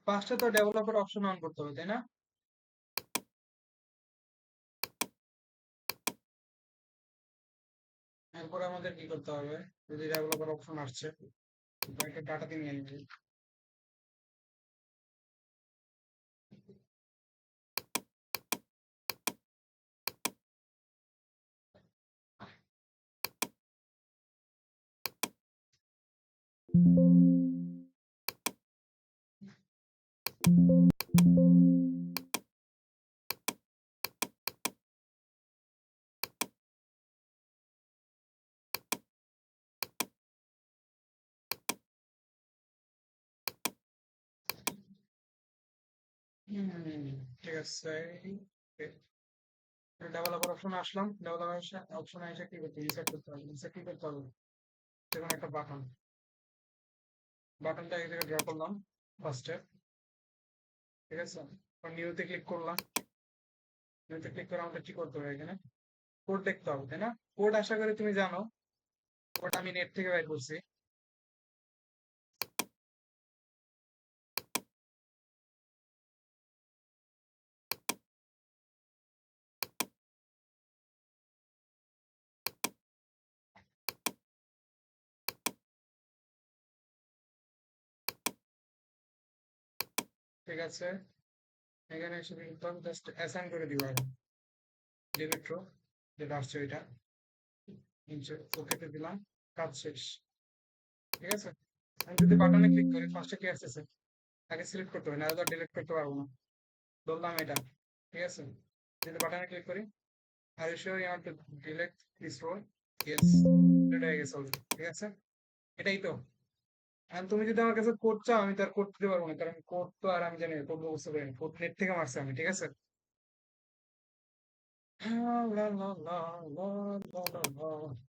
ফার্স্টে তো developer option on করতে হবে, তাই না? এরপরে আমাদের কি করতে হবে? যদি ডেভেলপার অপশন আসছে, একটা ডাটা দিয়ে নিয়ে নিবি। ঠিক আছে। ডেভেলপার অপশন আসলাম, ডেভেলপার অপশন এসে কি করতে ইনসার্ট করতে হবে, ইনসার্ট কি করতে হবে? যেমন একটা বাটনটা এই জায়গায় ড্র করলাম ফার্স্টে, ঠিক আছে। নিউতে ক্লিক করলাম, নিউতে ক্লিক করে আমাদের কি করতে হবে? এখানে কোড দেখতে হবে, তাই না? কোড আশা করি তুমি জানো, কোড আমি নেট থেকে বের করছি। ঠিক আছে, এখানে এসে কিন্তু আমি জাস্ট অ্যাসাইন করে দিব এখন ডিলিট রো, যেটা আসছে ওইটা নিচে ওকেতে দিলাম, কাজ শেষ। ঠিক আছে, আমি যদি বাটনে ক্লিক করি ফার্স্টে কি আসতেছে? আগে সিলেক্ট করতে হবে, না তো ডিলিট করতে পারবো না। বললাম এটা, ঠিক আছে। যদি বাটনে ক্লিক করি, are you sure you want to delete this row? Yes, এটা হয়ে গেছে already, ঠিক আছে। এটাই তো। আর তুমি যদি আমার কাছে কোড চাও, আমি তো আর কোড দিতে পারবো না, কারণ কোড তো আর আমি জানি কোড বুঝতে পারি না, কোড নেট থেকে মারছি আমি, ঠিক আছে। লা লা লা লা লা লা লা।